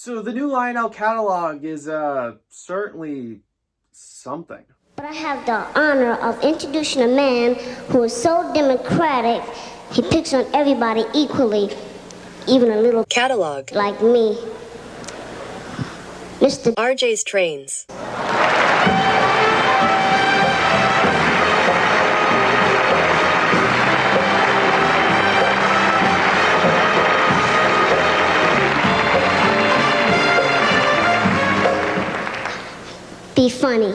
So the new Lionel catalog is certainly something. But I have the honor of introducing a man who is so democratic, he picks on everybody equally, even a little catalog like me. Mr. RJ's Trains. Be funny.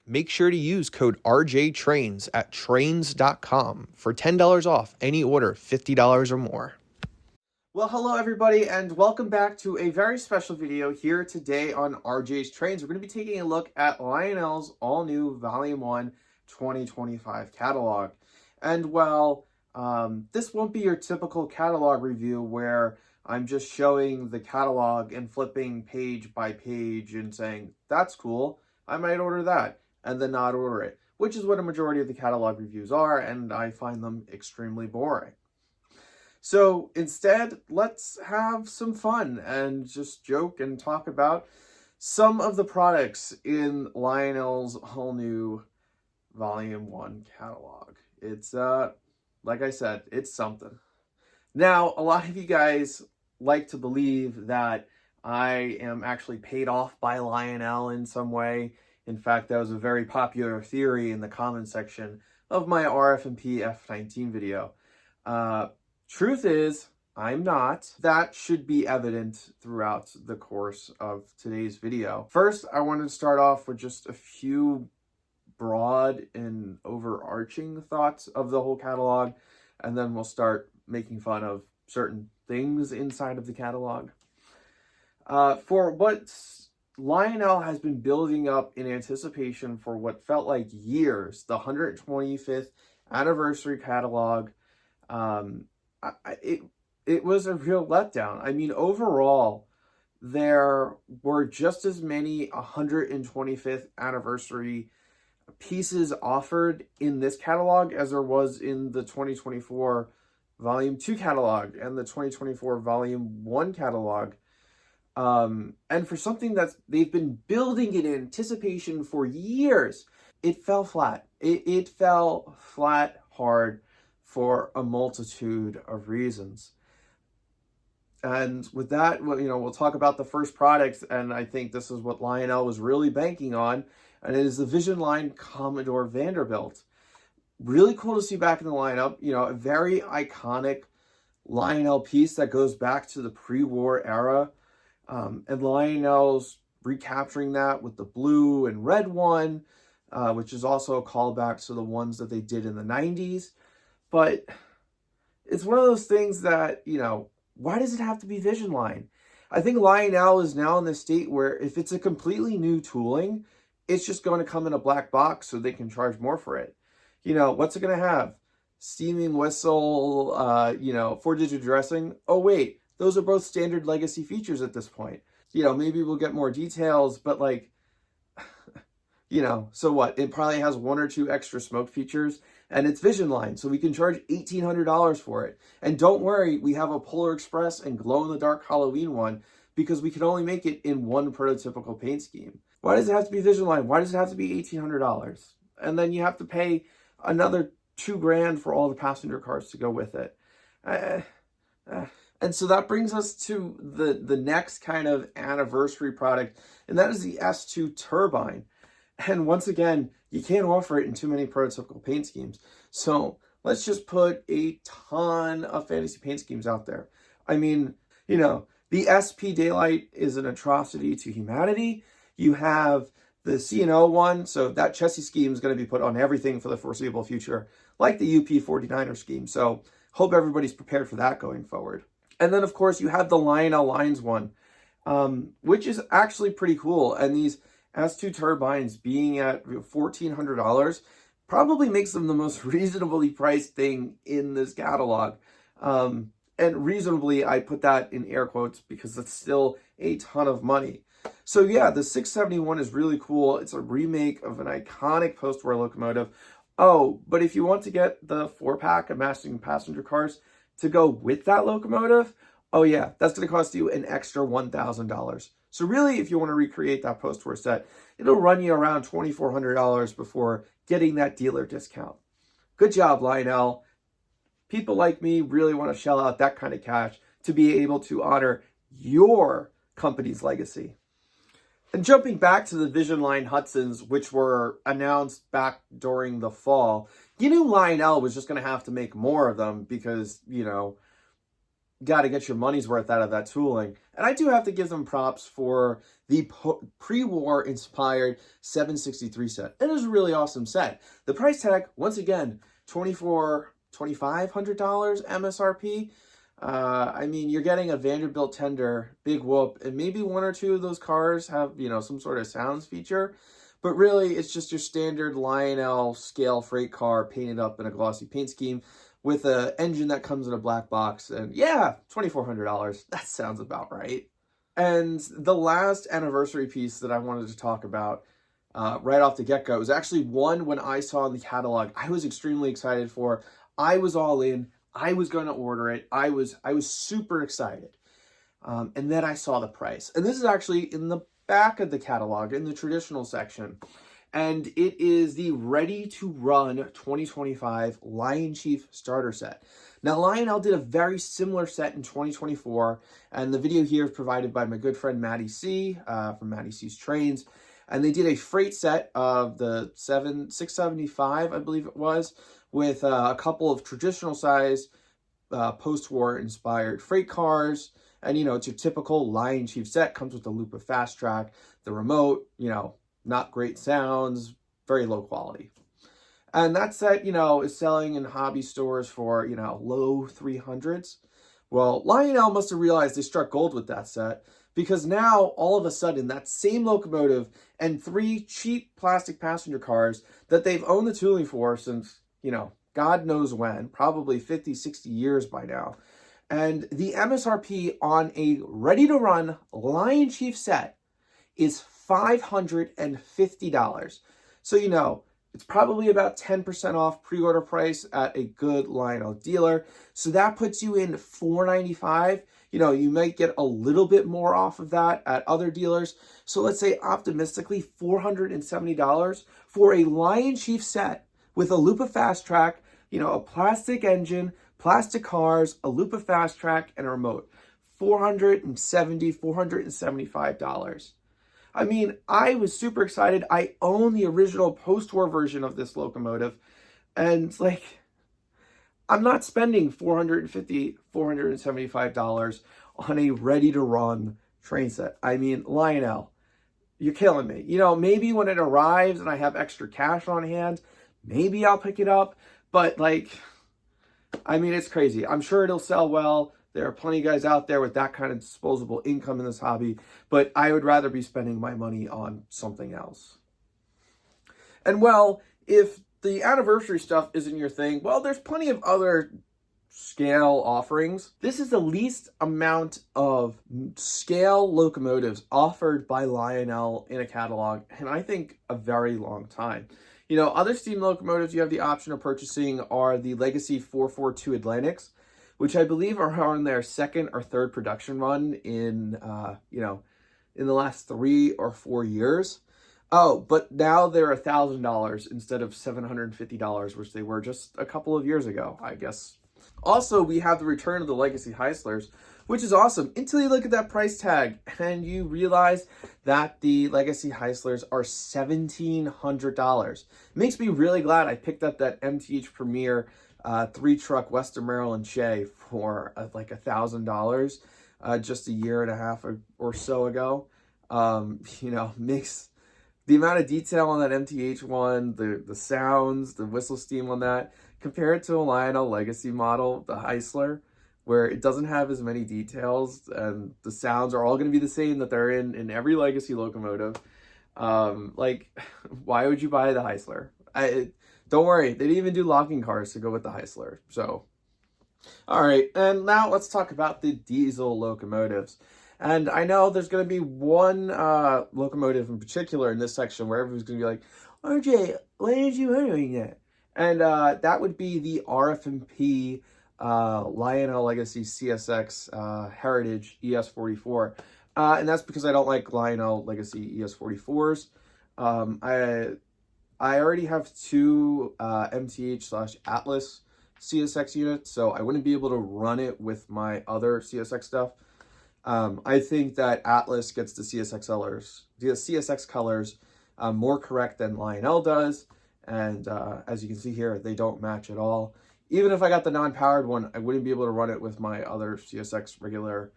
Make sure to use code RJTRAINS at trains.com for $10 off any order $50 or more. Well, hello everybody, and welcome back to a very special video here today on RJ's Trains. We're going to be taking a look at Lionel's all-new Volume 1 2025 catalog. And well, this won't be your typical catalog review where I'm just showing the catalog and flipping page by page and saying, that's cool, I might order that, and then not order it, which is what a majority of the catalog reviews are, and I find them extremely boring. So instead, let's have some fun and just joke and talk about some of the products in Lionel's whole new Volume 1 catalog. It's, like I said, it's something. Now, a lot of you guys like to believe that I am actually paid off by Lionel in some way. In fact, that was a very popular theory in the comment section of my RF&P F19 video. Truth is, I'm not. That should be evident throughout the course of today's video. First, I wanted to start off with just a few broad and overarching thoughts of the whole catalog, and then we'll start making fun of certain things inside of the catalog. For what Lionel has been building up in anticipation for what felt like years, the 125th anniversary catalog, it was a real letdown. I mean, overall, there were just as many 125th anniversary pieces offered in this catalog as there was in the 2024 Volume 2 catalog and the 2024 Volume 1 catalog. And for something that they've been building in anticipation for years, it fell flat. It fell flat hard for a multitude of reasons. And with that, we'll talk about the first product, and I think this is what Lionel was really banking on, and it is the Vision Line Commodore Vanderbilt. Really cool to see back in the lineup, a very iconic Lionel piece that goes back to the pre-war era. And Lionel's recapturing that with the blue and red one, which is also a callback to the ones that they did in the 90s. But it's one of those things that, why does it have to be Vision Line? I think Lionel is now in the state where if it's a completely new tooling, it's just going to come in a black box so they can charge more for it. What's it going to have? Steaming whistle, 4-digit addressing. Oh, wait, those are both standard legacy features at this point. Maybe we'll get more details, but so what? It probably has 1 or 2 extra smoke features, and it's Vision Line, so we can charge $1,800 for it. And don't worry, we have a Polar Express and glow-in-the-dark Halloween one, because we can only make it in one prototypical paint scheme. Why does it have to be Vision Line? Why does it have to be $1,800? And then you have to pay another $2,000 for all the passenger cars to go with it. And so that brings us to the next kind of anniversary product, and that is the S2 Turbine. And once again, you can't offer it in too many prototypical paint schemes. So let's just put a ton of fantasy paint schemes out there. I mean, the SP Daylight is an atrocity to humanity. You have the C&O one, so that chassis scheme is going to be put on everything for the foreseeable future, like the UP49er scheme. So hope everybody's prepared for that going forward. And then, of course, you have the Lionel Lines one, which is actually pretty cool. And these S2 turbines being at $1,400 probably makes them the most reasonably priced thing in this catalog. And reasonably, I put that in air quotes because it's still a ton of money. So yeah, the 671 is really cool. It's a remake of an iconic post-war locomotive. Oh, but if you want to get the 4-pack of Mastering Passenger Cars to go with that locomotive, Oh yeah, that's going to cost you an extra $1,000. So really, if you want to recreate that post-war set, it'll run you around $2,400 before getting that dealer discount. Good job, Lionel. People like me really want to shell out that kind of cash to be able to honor your company's legacy. And jumping back to the Vision Line Hudsons, which were announced back during the fall, you knew Lionel was just going to have to make more of them because, you know, got to get your money's worth out of that tooling. And I do have to give them props for the pre-war inspired 763 set. It is a really awesome set. The price tag, once again, $2,500 MSRP. I mean, you're getting a Vanderbilt tender, big whoop, and maybe one or two of those cars have, you know, some sort of sounds feature. But really, it's just your standard Lionel scale freight car painted up in a glossy paint scheme with an engine that comes in a black box. And yeah, $2,400. That sounds about right. And the last anniversary piece that I wanted to talk about right off the get-go was actually one when I saw in the catalog I was extremely excited for. I was all in. I was going to order it. I was super excited. And then I saw the price. And this is actually in the back of the catalog, in the traditional section. And it is the Ready to Run 2025 Lion Chief starter set. Now, Lionel did a very similar set in 2024. And the video here is provided by my good friend Maddie C. From Maddie C's Trains. And they did a freight set of the 675, I believe it was, with a couple of traditional size post-war inspired freight cars. And, you know, it's your typical Lion Chief set. Comes with the Lupa Fast Track, the remote, you know, not great sounds, very low quality. And that set, you know, is selling in hobby stores for, you know, low 300s. Well, Lionel must have realized they struck gold with that set, because now, all of a sudden, that same locomotive and 3 cheap plastic passenger cars that they've owned the tooling for since, you know, God knows when, probably 50, 60 years by now. And the MSRP on a ready-to-run Lion Chief set is $550. So, you know, it's probably about 10% off pre-order price at a good Lionel dealer. So that puts you in $495. You know, you might get a little bit more off of that at other dealers. So let's say optimistically $470 for a Lion Chief set with a Lupa Fast Track, you know, a plastic engine, plastic cars, a Lupa Fast Track, and a remote. $475. I mean, I was super excited. I own the original post-war version of this locomotive. And, like, I'm not spending $475 on a ready-to-run train set. I mean, Lionel, you're killing me. You know, maybe when it arrives and I have extra cash on hand, maybe I'll pick it up. But, like, I mean, it's crazy. I'm sure it'll sell well. There are plenty of guys out there with that kind of disposable income in this hobby, but I would rather be spending my money on something else. And well, if the anniversary stuff isn't your thing, well, there's plenty of other scale offerings. This is the least amount of scale locomotives offered by Lionel in a catalog, and I think a very long time. You know, other steam locomotives you have the option of purchasing are the Legacy 442 Atlantics, which I believe are on their second or third production run in, you know, in the last 3 or 4 years. Oh, but now they're $1,000 instead of $750, which they were just a couple of years ago, I guess. Also, we have the return of the Legacy Heislers, which is awesome until you look at that price tag and you realize that the Legacy Heislers are $1,700. Makes me really glad I picked up that MTH Premier 3-truck Western Maryland Shay for like $1,000 just a year and a half or so ago. You know, makes the amount of detail on that MTH one, the sounds, the whistle steam on that, compare it to a Lionel Legacy model, the Heisler, where it doesn't have as many details and the sounds are all going to be the same that they're in every Legacy locomotive. Like, why would you buy the Heisler? Don't worry, they didn't even do locking cars to go with the Heisler. So, all right, and now let's talk about the diesel locomotives. And I know there's going to be one locomotive in particular in this section where everyone's going to be like, RJ, why did you ordering that? And that would be the RFMP Lionel Legacy CSX Heritage ES44. And that's because I don't like Lionel Legacy ES44s. I already have two MTH/Atlas CSX units, so I wouldn't be able to run it with my other CSX stuff. I think that Atlas gets the CSX colors more correct than Lionel does, and as you can see here, they don't match at all. Even if I got the non-powered one, I wouldn't be able to run it with my other CSX regular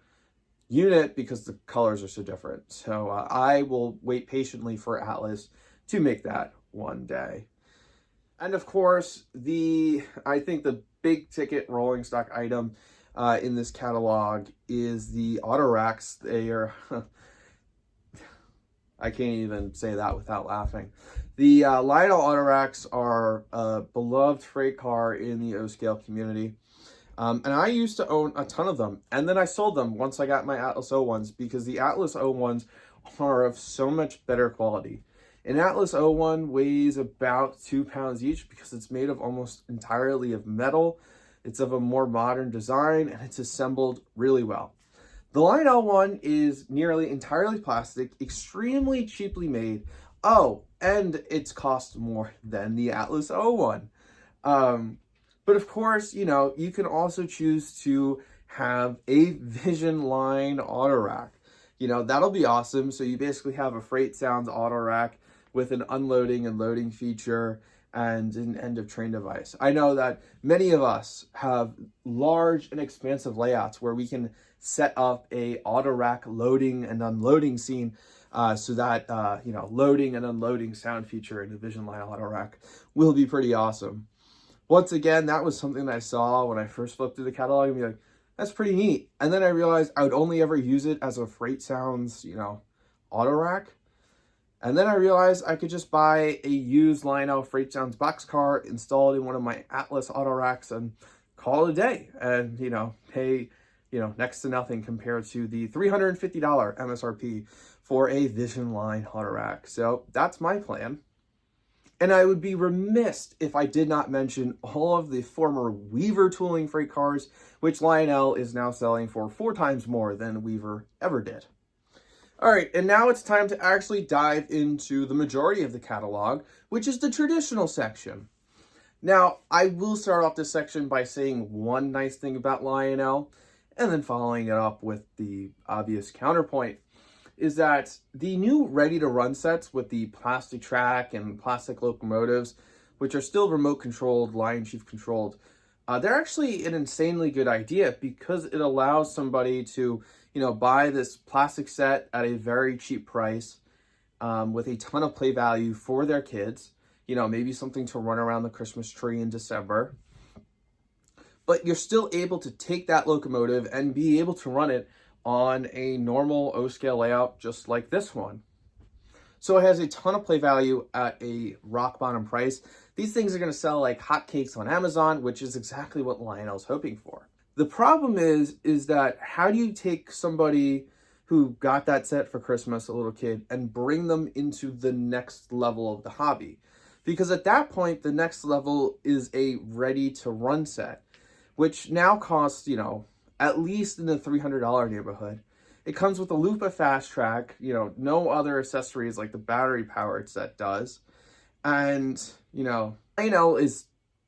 unit because the colors are so different. So I will wait patiently for Atlas to make that one day. And of course, I think the big ticket rolling stock item in this catalog is the auto racks. They are, I can't even say that without laughing. The Lionel auto racks are a beloved freight car in the O-scale community. And I used to own a ton of them. And then I sold them once I got my Atlas O1s because the Atlas O1s are of so much better quality. An Atlas O1 weighs about 2 pounds each because it's made of almost entirely of metal. It's of a more modern design and it's assembled really well. The Lionel one is nearly entirely plastic, extremely cheaply made. Oh, and it's cost more than the Atlas O1. But of course, you know, you can also choose to have a Vision line auto rack. You know, that'll be awesome. So you basically have a Freight Sounds auto rack with an unloading and loading feature and an end of train device. I know that many of us have large and expansive layouts where we can set up a auto rack loading and unloading scene so that, you know, loading and unloading sound feature in the Vision line auto rack will be pretty awesome. Once again, that was something that I saw when I first flipped through the catalog and be like, that's pretty neat. And then I realized I would only ever use it as a Freight Sounds, you know, auto rack. And then I realized I could just buy a used Lionel Freight Sounds boxcar, install it in one of my Atlas auto racks, and call it a day. And, you know, pay, you know, next to nothing compared to the $350 MSRP for a Vision line auto rack. So that's my plan. And I would be remiss if I did not mention all of the former Weaver tooling freight cars, which Lionel is now selling for 4 times more than Weaver ever did. All right, and now it's time to actually dive into the majority of the catalog, which is the traditional section. Now, I will start off this section by saying one nice thing about Lionel, and then following it up with the obvious counterpoint, is that the new ready-to-run sets with the plastic track and plastic locomotives, which are still remote-controlled, Lion Chief controlled, they're actually an insanely good idea because it allows somebody to, you know, buy this plastic set at a very cheap price with a ton of play value for their kids. You know, maybe something to run around the Christmas tree in December. But you're still able to take that locomotive and be able to run it on a normal O-scale layout just like this one. So it has a ton of play value at a rock bottom price. These things are going to sell like hotcakes on Amazon, which is exactly what Lionel's hoping for. The problem is that how do you take somebody who got that set for Christmas, a little kid, and bring them into the next level of the hobby? Because at that point, the next level is a ready-to-run set, which now costs, you know, at least in the $300 neighborhood. It comes with a loop of fast track, you know, no other accessories like the battery powered set does. And, you know, Lionel is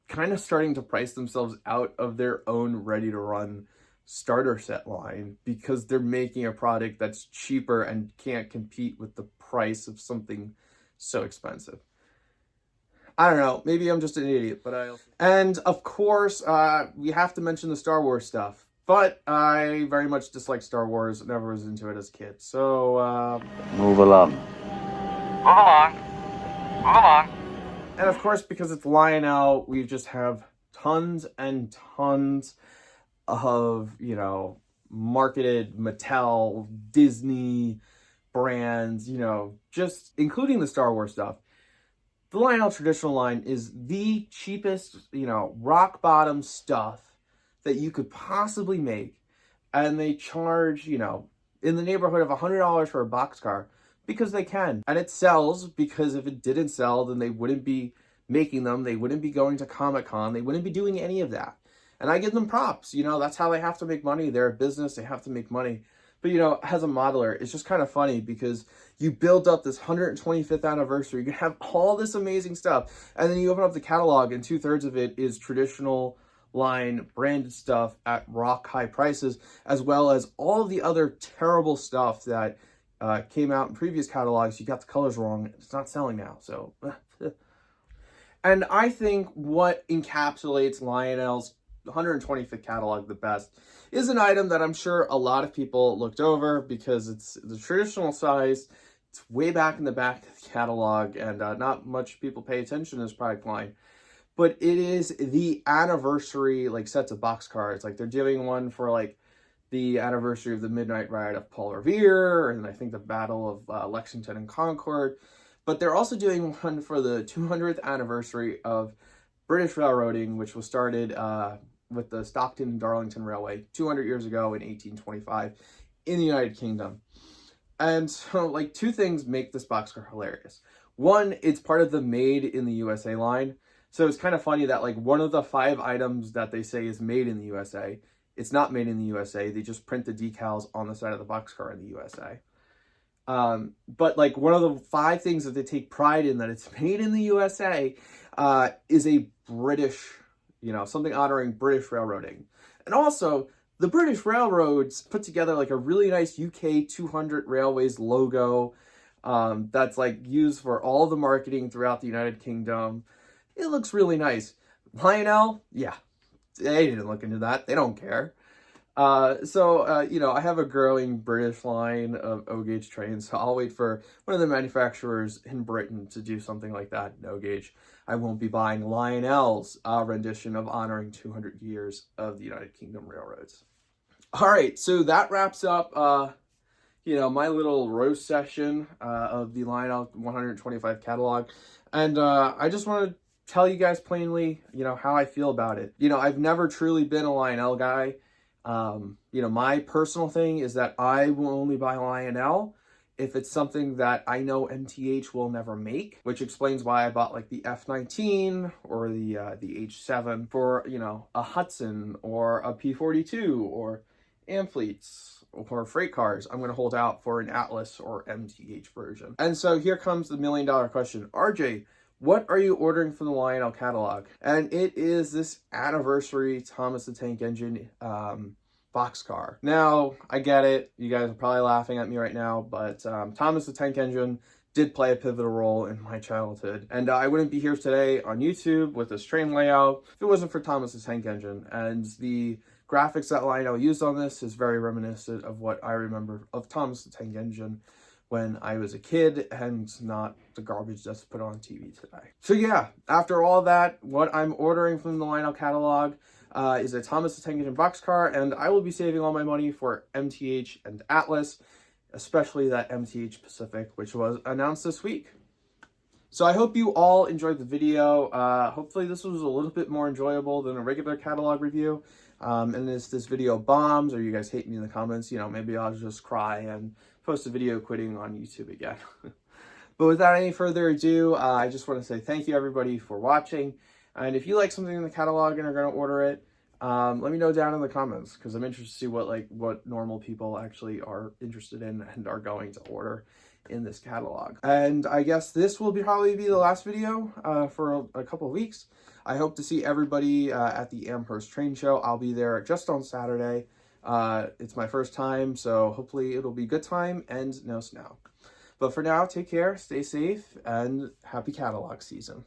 kind of starting to price themselves out of their own ready to run starter set line because they're making a product that's cheaper and can't compete with the price of something so expensive. I don't know, maybe I'm just an idiot, but And of course, we have to mention the Star Wars stuff. But I very much dislike Star Wars, never was into it as a kid. So, Move along. Move along. Move along. And of course, because it's Lionel, we just have tons and tons of, you know, marketed Mattel, Disney brands, you know, just including the Star Wars stuff. The Lionel traditional line is the cheapest, you know, rock bottom stuff that you could possibly make, and they charge, you know, in the neighborhood of $100 for a boxcar because they can, and it sells because if it didn't sell, then they wouldn't be making them, they wouldn't be going to Comic-Con, they wouldn't be doing any of that. And I give them props. You know, that's how they have to make money. They're a business. They have to make money. But, you know, as a modeler, it's just kind of funny because you build up this 125th anniversary. You have all this amazing stuff. And then you open up the catalog and 2/3 of it is traditional line branded stuff at rock high prices, as well as all the other terrible stuff that came out in previous catalogs. You got the colors wrong. It's not selling now. So, and I think what encapsulates Lionel's 125th catalog the best is an item that I'm sure a lot of people looked over because it's the traditional size. It's way back in the back of the catalog, and not much people pay attention to this product line. But it is the anniversary, like, sets of box cards. Like, they're doing one for, like, the anniversary of the Midnight Ride of Paul Revere, and I think the Battle of Lexington and Concord. But they're also doing one for the 200th anniversary of British railroading, which was started with the Stockton and Darlington Railway 200 years ago in 1825 in the United Kingdom. And so, like, two things make this boxcar hilarious. One, it's part of the Made in the USA line. So it's kind of funny that, like, one of the 5 items that they say is made in the USA, it's not made in the USA. They just print the decals on the side of the boxcar in the USA. But, like, one of the 5 things that they take pride in that it's made in the USA is a British, you know, something honoring British railroading. And also, the British railroads put together, like, a really nice UK 200 Railways logo that's, like, used for all the marketing throughout the United Kingdom. It looks really nice. Lionel, yeah, they didn't look into that. They don't care. You know, I have a growing British line of O-gauge trains, so I'll wait for one of the manufacturers in Britain to do something like that in O-gauge. I won't be buying Lionel's rendition of honoring 200 years of the United Kingdom railroads. All right, so that wraps up, you know, my little roast session of the Lionel 125 catalog. And I just want to tell you guys plainly, you know, how I feel about it. You know, I've never truly been a Lionel guy. You know, my personal thing is that I will only buy Lionel if it's something that I know MTH will never make, which explains why I bought, like, the F-19 or the H-7 for, you know, a Hudson or a P-42 or Amfleets or freight cars. I'm going to hold out for an Atlas or MTH version. And so here comes the $1 million question. RJ, what are you ordering from the Lionel catalog? And it is this anniversary Thomas the Tank Engine boxcar. Now, I get it. You guys are probably laughing at me right now, but Thomas the Tank Engine did play a pivotal role in my childhood. And I wouldn't be here today on YouTube with this train layout if it wasn't for Thomas the Tank Engine. And the graphics that Lionel used on this is very reminiscent of what I remember of Thomas the Tank Engine when I was a kid, and not the garbage that's put on TV today. So yeah, after all that, what I'm ordering from the Lionel catalog is a Thomas the Tank Engine boxcar, and I will be saving all my money for MTH and Atlas, especially that MTH Pacific, which was announced this week. So I hope you all enjoyed the video. Hopefully this was a little bit more enjoyable than a regular catalog review. And if this video bombs or you guys hate me in the comments, you know, maybe I'll just cry and post a video quitting on YouTube again. But without any further ado, I just want to say thank you everybody for watching. And if you like something in the catalog and are going to order it, let me know down in the comments, because I'm interested to see what normal people actually are interested in and are going to order in this catalog. And I guess this will probably be the last video for a couple of weeks. I hope to see everybody at the Amherst Train Show. I'll be there just on Saturday. It's my first time, so hopefully it'll be a good time and no snow. But for now, take care, stay safe, and happy catalog season.